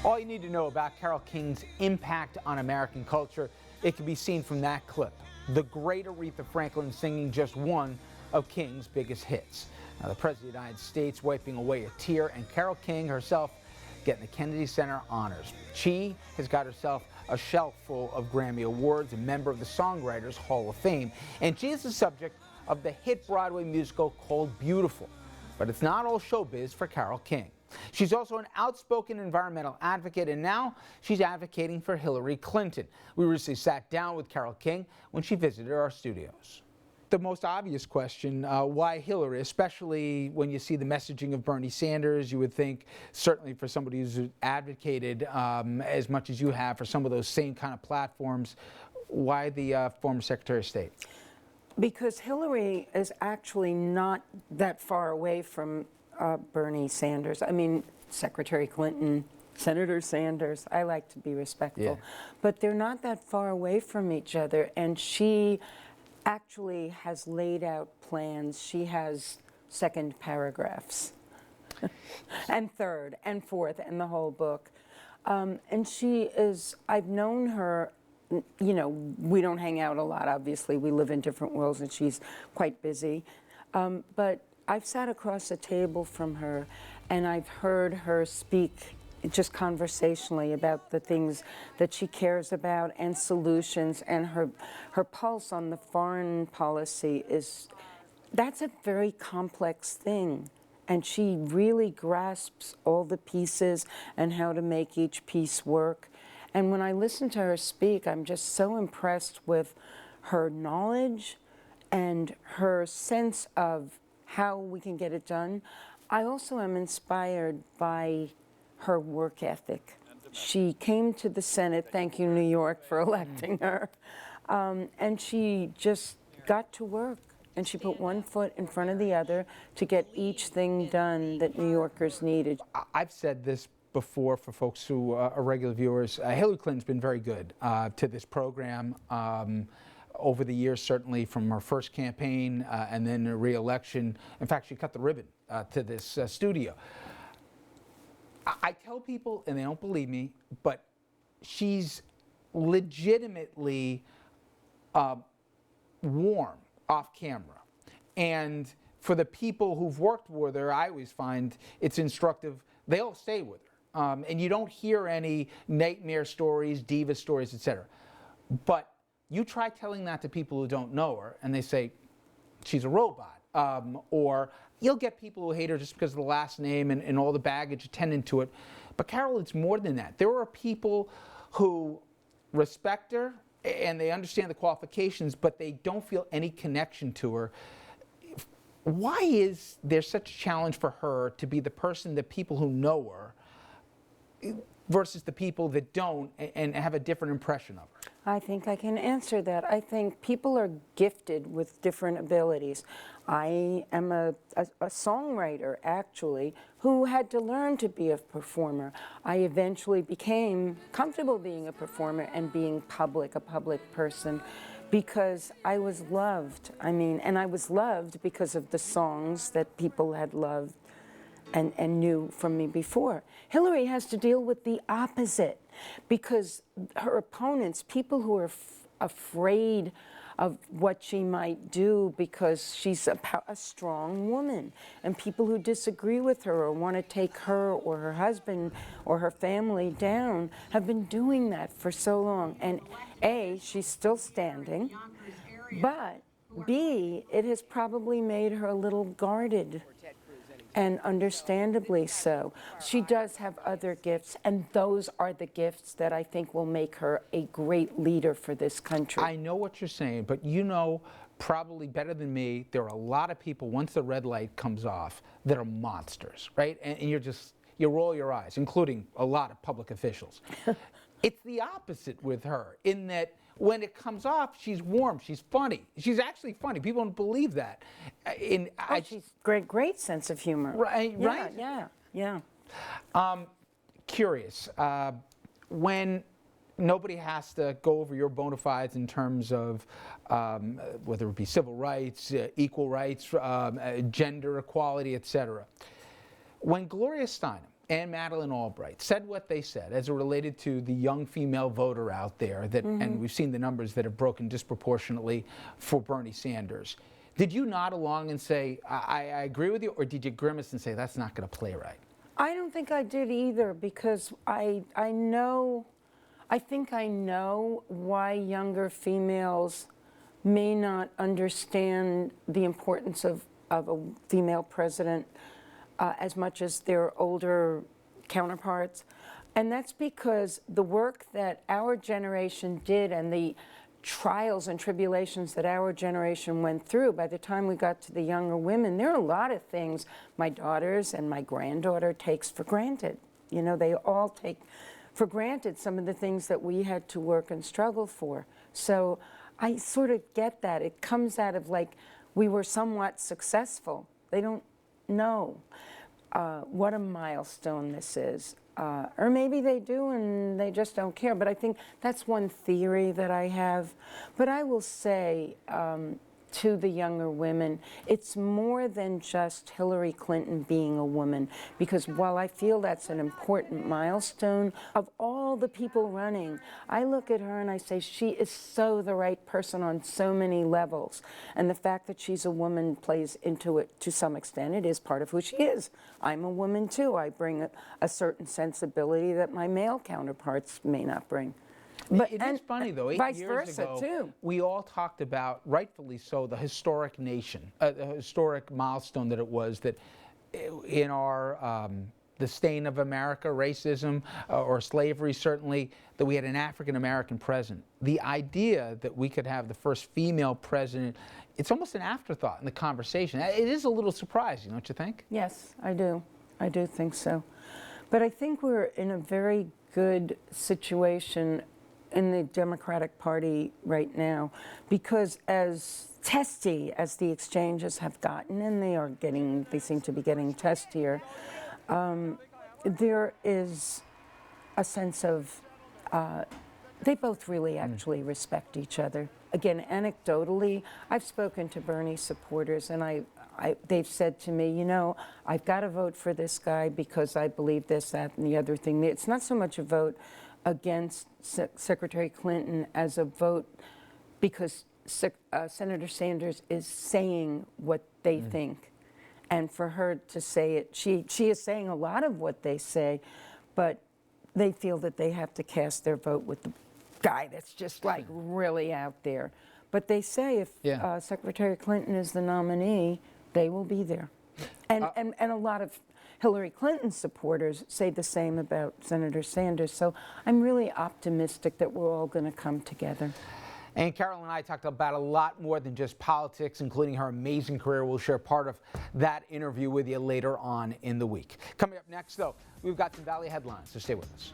All you need to know about Carole King's impact on American culture, it can be seen from that clip. The great Aretha Franklin singing just one of King's biggest hits. Now, the President of the United States wiping away a tear, and Carole King herself getting the Kennedy Center honors. She has got herself a shelf full of Grammy Awards, a member of the Songwriters Hall of Fame, and she is the subject of the hit Broadway musical called Beautiful. But it's not all showbiz for Carole King. She's also an outspoken environmental advocate, and now she's advocating for Hillary Clinton. We recently sat down with Carole King when she visited our studios. The most obvious question, why Hillary, especially when you see the messaging of Bernie Sanders? You would think, certainly for somebody who's advocated as much as you have for some of those same kind of platforms, why the former Secretary of State? Because Hillary is actually not that far away from Bernie Sanders. I mean, Secretary Clinton, Senator Sanders, I like to be respectful. Yeah. But they're not that far away from each other, and she actually has laid out plans. She has second paragraphs, and third, and fourth, and the whole book. And she is, I've known her, you know, we don't hang out a lot, obviously. We live in different worlds, and she's quite busy. But I've sat across a table from her, and I've heard her speak just conversationally about the things that she cares about and solutions, and her pulse on the foreign policy that's a very complex thing. And she really grasps all the pieces and how to make each piece work. And when I listen to her speak, I'm just so impressed with her knowledge and her sense of how we can get it done. I also am inspired by her work ethic. She came to the Senate, thank you New York for electing her, and she just got to work. And she put one foot in front of the other to get each thing done that New Yorkers needed. I've said this before for folks who are regular viewers. Hillary Clinton's been very good to this program over the years, certainly from her first campaign and then her re-election. In fact, she cut the ribbon to this studio. I tell people, and they don't believe me, but she's legitimately warm off camera. And for the people who've worked with her, I always find it's instructive. They all stay with her. And you don't hear any nightmare stories, diva stories, etc. But you try telling that to people who don't know her, and they say, she's a robot. Or you'll get people who hate her just because of the last name and all the baggage attendant to it. But Carole, it's more than that. There are people who respect her and they understand the qualifications, but they don't feel any connection to her. Why is there such a challenge for her to be the person that people who know her versus the people that don't and have a different impression of her? I think I can answer that. I think people are gifted with different abilities. I am a songwriter, actually, who had to learn to be a performer. I eventually became comfortable being a performer and being a public person, because I was loved. I mean, and I was loved because of the songs that people had loved and knew from me before. Hillary has to deal with the opposite, because her opponents, people who are afraid of what she might do because she's a strong woman, and people who disagree with her or want to take her or her husband or her family down have been doing that for so long. And A, she's still standing, but B, it has probably made her a little guarded. And understandably so. She does have other gifts, and those are the gifts that I think will make her a great leader for this country. I know what you're saying, but you know probably better than me, there are a lot of people, once the red light comes off, that are monsters, right? And you roll your eyes, including a lot of public officials. It's the opposite with her, in that when it comes off, she's warm, she's funny. She's actually funny. People don't believe that. She's great sense of humor. Right, yeah, right? Yeah. Curious, when nobody has to go over your bona fides in terms of whether it be civil rights, equal rights, gender equality, etc. When Gloria Steinem and Madeleine Albright said what they said as it related to the young female voter out there, that, and we've seen the numbers that have broken disproportionately for Bernie Sanders, did you nod along and say, I agree with you, or did you grimace and say, that's not going to play right? I don't think I did either, because I think I know why younger females may not understand the importance of a female president as much as their older counterparts. And that's because the work that our generation did and the trials and tribulations that our generation went through, by the time we got to the younger women, there are a lot of things my daughters and my granddaughter takes for granted. You know, they all take for granted some of the things that we had to work and struggle for. So I sort of get that. It comes out of, like, we were somewhat successful. They don't know what a milestone this is. Or maybe they do and they just don't care. But I think that's one theory that I have. But I will say to the younger women, it's more than just Hillary Clinton being a woman. Because while I feel that's an important milestone, of all the people running, I look at her and I say she is so the right person on so many levels. And the fact that she's a woman plays into it to some extent. It is part of who she is. I'm a woman too. I bring a certain sensibility that my male counterparts may not bring. But it is funny, though, 8 years ago, too. we all talked about, rightfully so, the historic nation, the historic milestone that it was, that in our, the stain of America, racism, or slavery certainly, that we had an African-American president. The idea that we could have the first female president, it's almost an afterthought in the conversation. It is a little surprising, don't you think? Yes, I do. I do think so. But I think we're in a very good situation in the Democratic Party right now, because as testy as the exchanges have gotten, and they seem to be getting testier, there is a sense of, they both really actually respect each other. Again, anecdotally, I've spoken to Bernie supporters, and they've said to me, you know, I've got to vote for this guy because I believe this, that, and the other thing. It's not so much a vote against Secretary Clinton as a vote because Senator Sanders is saying what they think. And for her to say it, she is saying a lot of what they say, but they feel that they have to cast their vote with the guy that's just like really out there. But they say if Secretary Clinton is the nominee, they will be there. And a lot of Hillary Clinton supporters say the same about Senator Sanders. So I'm really optimistic that we're all going to come together. And Carole and I talked about a lot more than just politics, including her amazing career. We'll share part of that interview with you later on in the week. Coming up next, though, we've got some Valley headlines, so stay with us.